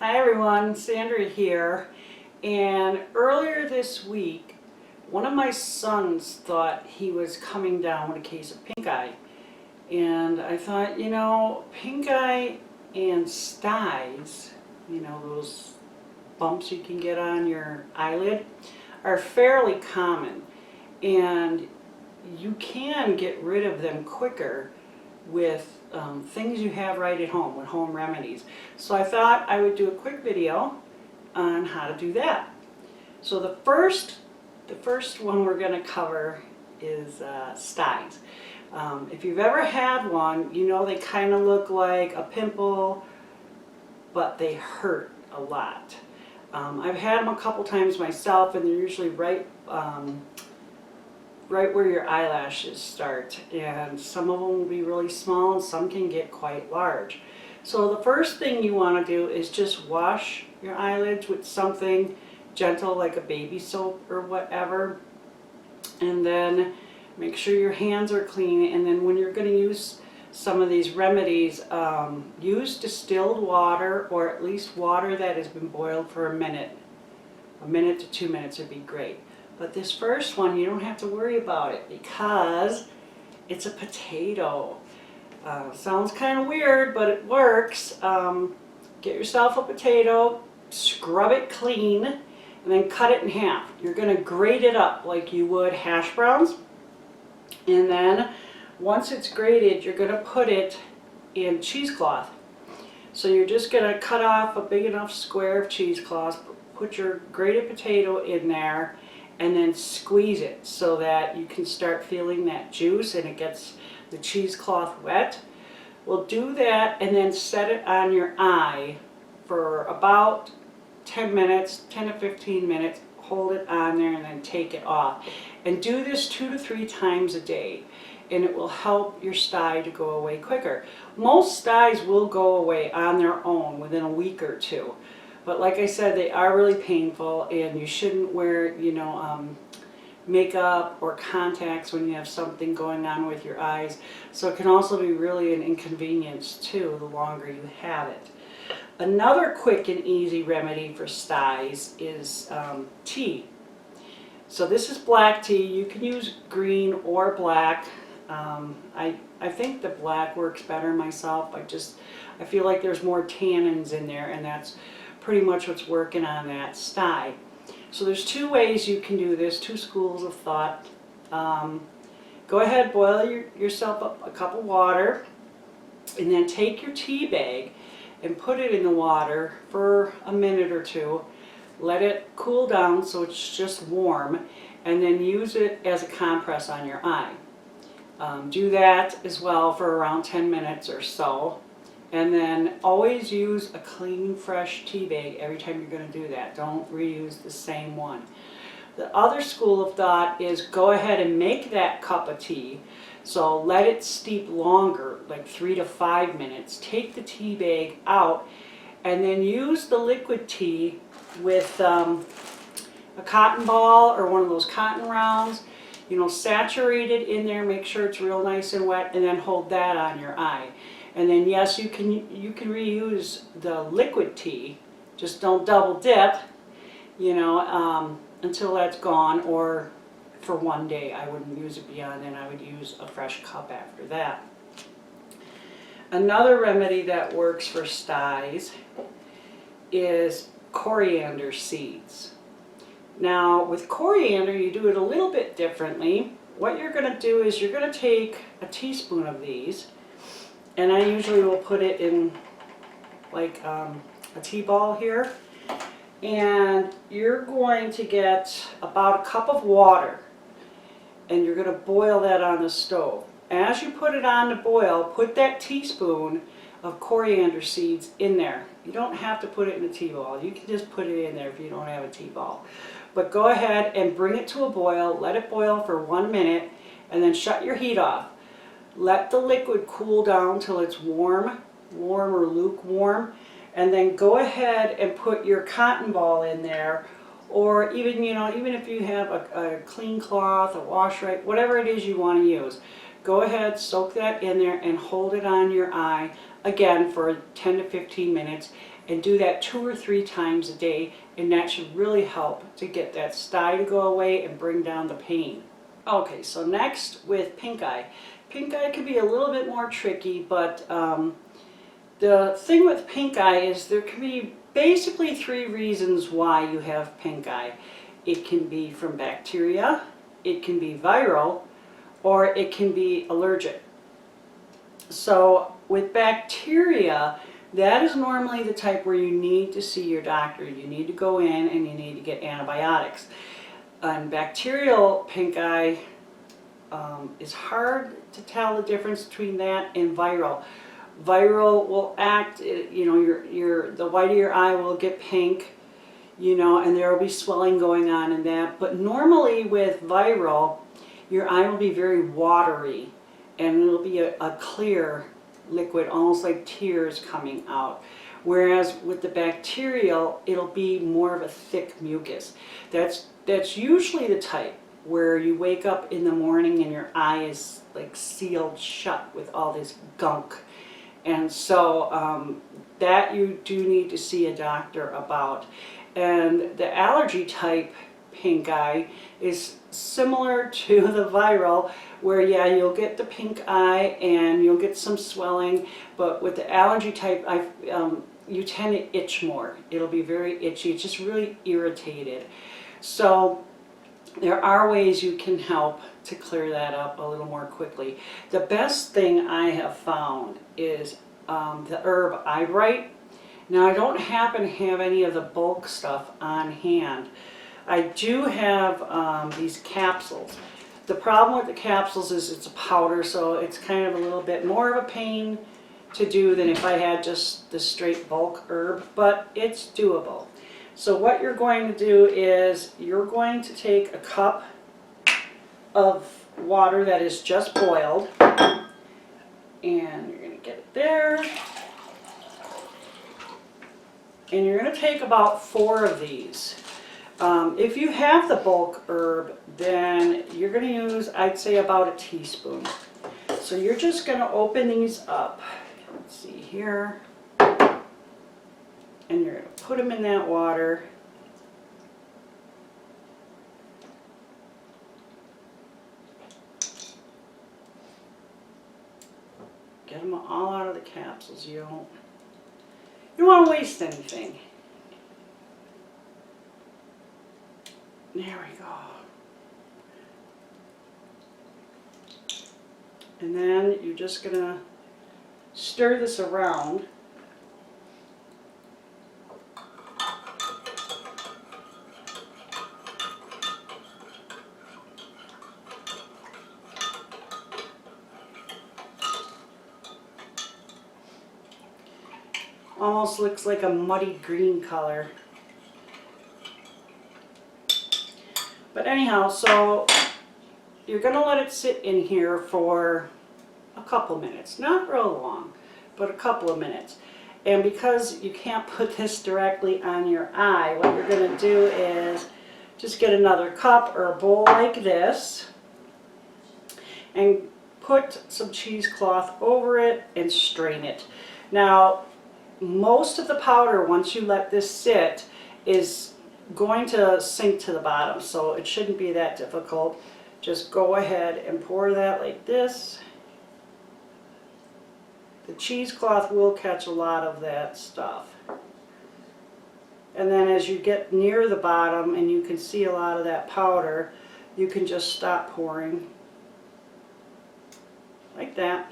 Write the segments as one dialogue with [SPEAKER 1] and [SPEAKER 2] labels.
[SPEAKER 1] Hi everyone, Sandra here. And earlier this week, one of my sons thought he was coming down with a case of pink eye. And I thought, pink eye and styes, those bumps you can get on your eyelid, are fairly common. And you can get rid of them quicker with things you have right at home, with home remedies. So I thought I would do a quick video on how to do that. So the first one we're going to cover is styes. If you've ever had one, you know they kind of look like a pimple, but they hurt a lot. I've had them a couple times myself, and they're usually right where your eyelashes start, and some of them will be really small and some can get quite large. So the first thing you want to do is just wash your eyelids with something gentle like a baby soap or whatever, and then make sure your hands are clean. And then when you're going to use some of these remedies, use distilled water, or at least water that has been boiled for a minute to 2 minutes would be great. But this first one, you don't have to worry about it because it's a potato. Sounds kind of weird, but it works. Get yourself a potato, scrub it clean, and then cut it in half. You're going to grate it up like you would hash browns. And then once it's grated, you're going to put it in cheesecloth. So you're just going to cut off a big enough square of cheesecloth, put your grated potato in there, and then squeeze it so that you can start feeling that juice and it gets the cheesecloth wet. We'll do that and then set it on your eye for about 10 minutes, 10 to 15 minutes. Hold it on there and then take it off. And do this 2 to 3 times a day, and it will help your stye to go away quicker. Most styes will go away on their own within a week or two. But like I said, they are really painful, and you shouldn't wear, makeup or contacts when you have something going on with your eyes. So it can also be really an inconvenience too, the longer you have it. Another quick and easy remedy for styes is tea. So this is black tea. You can use green or black. I think the black works better myself. I feel like there's more tannins in there, and that's pretty much what's working on that stye. So there's 2 ways you can do this, 2 schools of thought. Go ahead, boil yourself up a cup of water, and then take your tea bag and put it in the water for a minute or 2. Let it cool down so it's just warm, and then use it as a compress on your eye. Do that as well for around 10 minutes or so. And then always use a clean, fresh tea bag every time you're going to do that. Don't reuse the same one. The other school of thought is go ahead and make that cup of tea. So let it steep longer, like 3 to 5 minutes. Take the tea bag out and then use the liquid tea with a cotton ball or one of those cotton rounds. Saturate it in there, make sure it's real nice and wet, and then hold that on your eye. And then yes, you can reuse the liquid tea, just don't double dip, until that's gone, or for one day. I wouldn't use it beyond then. I would use a fresh cup after that. Another remedy that works for styes is coriander seeds. Now with coriander, you do it a little bit differently. What you're going to do is you're going to take a teaspoon of these, and I usually will put it in like a tea ball here. And you're going to get about a cup of water, and you're going to boil that on the stove. As you put it on to boil, put that teaspoon of coriander seeds in there. You don't have to put it in a tea ball. You can just put it in there if you don't have a tea ball. But go ahead and bring it to a boil. Let it boil for 1 minute, and then shut your heat off. Let the liquid cool down till it's warm or lukewarm, and then go ahead and put your cotton ball in there, or even if you have a clean cloth, a wash rag, whatever it is you want to use. Go ahead, soak that in there and hold it on your eye again for 10 to 15 minutes, and do that 2 or 3 times a day, and that should really help to get that stye to go away and bring down the pain. Okay, so next with pink eye. Pink eye can be a little bit more tricky, but the thing with pink eye is there can be basically 3 reasons why you have pink eye. It can be from bacteria, it can be viral, or it can be allergic. So with bacteria, that is normally the type where you need to see your doctor. You need to go in and you need to get antibiotics. And bacterial pink eye is hard to tell the difference between that and viral. Viral will act, you know, the white of your eye will get pink, you know, and there will be swelling going on in that. But normally with viral, your eye will be very watery and it'll be a clear liquid, almost like tears coming out. Whereas with the bacterial, it'll be more of a thick mucus. That's usually the type where you wake up in the morning and your eye is like sealed shut with all this gunk. And so that you do need to see a doctor about. And the allergy type pink eye is similar to the viral, where yeah, you'll get the pink eye and you'll get some swelling, but with the allergy type, you tend to itch more. It'll be very itchy, it's just really irritated. So there are ways you can help to clear that up a little more quickly. The best thing I have found is the herb eyebright. Now I don't happen to have any of the bulk stuff on hand. I do have these capsules. The problem with the capsules is it's a powder, so it's kind of a little bit more of a pain to do than if I had just the straight bulk herb, but it's doable. So what you're going to do is you're going to take a cup of water that is just boiled, and you're going to get it there, and you're going to take about 4 of these. If you have the bulk herb, then you're going to use, I'd say, about a teaspoon. So you're just going to open these up. Let's see here. And you're going to put them in that water. Get them all out of the capsules. You don't want to waste anything. There we go. And then you're just going to stir this around. Almost looks like a muddy green color. But anyhow, so you're going to let it sit in here for a couple minutes. Not real long, but a couple of minutes. And because you can't put this directly on your eye, what you're going to do is just get another cup or a bowl like this and put some cheesecloth over it and strain it. Now, most of the powder, once you let this sit, is going to sink to the bottom, so it shouldn't be that difficult. Just go ahead and pour that like this. The cheesecloth will catch a lot of that stuff. And then as you get near the bottom and you can see a lot of that powder, you can just stop pouring like that.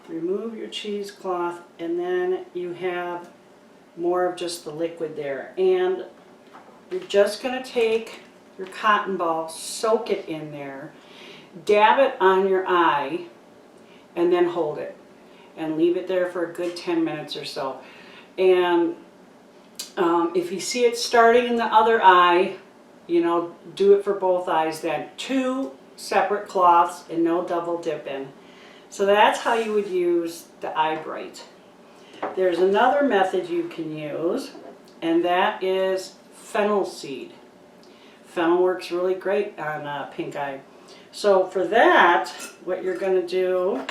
[SPEAKER 1] Remove your cheesecloth, and then you have more of just the liquid there. And you're just going to take your cotton ball, soak it in there, dab it on your eye, and then hold it. And leave it there for a good 10 minutes or so. And if you see it starting in the other eye, you know, do it for both eyes then. 2 separate cloths and no double dipping. So that's how you would use the eyebright. There's another method you can use, and that is fennel seed. Fennel works really great on pink eye. So for that, what you're going to do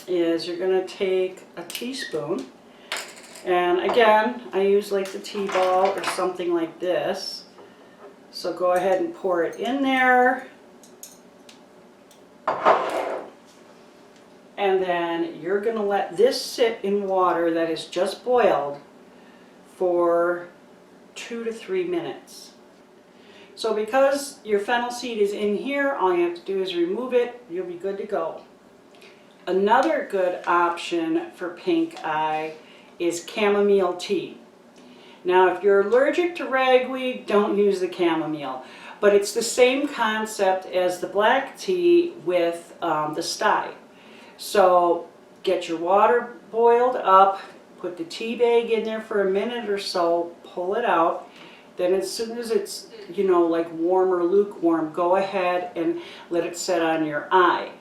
[SPEAKER 1] is you're going to take a teaspoon, and again, I use like the tea ball or something like this. So go ahead and pour it in there. And then you're going to let this sit in water that is just boiled for 2 to 3 minutes. So because your fennel seed is in here, all you have to do is remove it. You'll be good to go. Another good option for pink eye is chamomile tea. Now if you're allergic to ragweed, don't use the chamomile. But it's the same concept as the black tea with the Styes. So get your water boiled up, put the tea bag in there for a minute or so, pull it out. Then as soon as it's, you know, like warm or lukewarm, go ahead and let it set on your eye.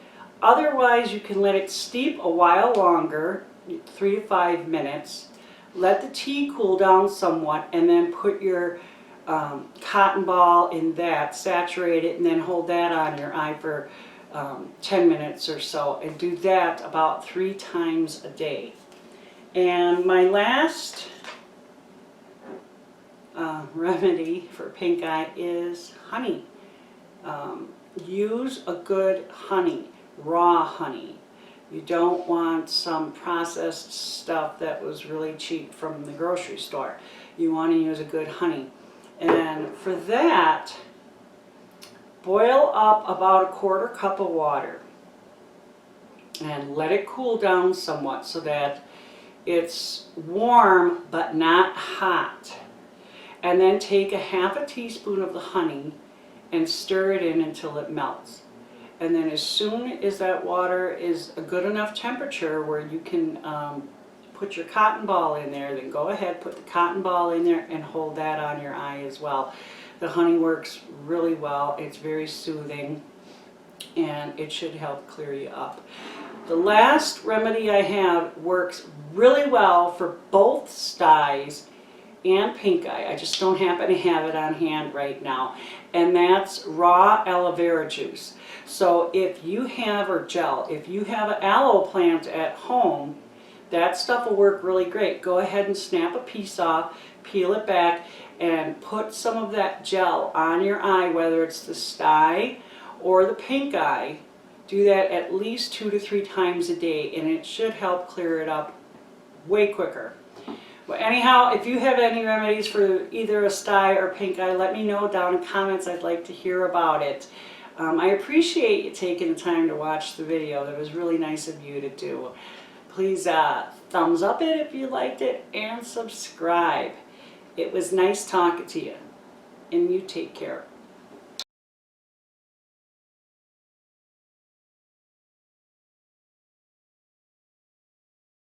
[SPEAKER 1] Otherwise, you can let it steep a while longer, 3 to 5 minutes. Let the tea cool down somewhat, and then put your cotton ball in that, saturate it, and then hold that on your eye for 10 minutes or so, and do that about 3 times a day. And my last remedy for pink eye is honey. Use a good honey, raw honey. You don't want some processed stuff that was really cheap from the grocery store. You want to use a good honey. And for that, boil up about 1/4 cup of water and let it cool down somewhat so that it's warm but not hot. And then take a 1/2 teaspoon of the honey and stir it in until it melts. And then as soon as that water is a good enough temperature where you can put your cotton ball in there, then go ahead, put the cotton ball in there and hold that on your eye as well. The honey works really well. It's very soothing and it should help clear you up. The last remedy I have works really well for both Styes and pink eye. I just don't happen to have it on hand right now. And that's raw aloe vera juice. So if you have, or gel, if you have an aloe plant at home, that stuff will work really great. Go ahead and snap a piece off, peel it back, and put some of that gel on your eye, whether it's the Stye or the pink eye. Do that at least 2 to 3 times a day, and it should help clear it up way quicker. Well, anyhow, if you have any remedies for either a Stye or pink eye, let me know down in comments. I'd like to hear about it. I appreciate you taking the time to watch the video. That was really nice of you to do. Please thumbs up it if you liked it, and subscribe. It was nice talking to you, and you take care.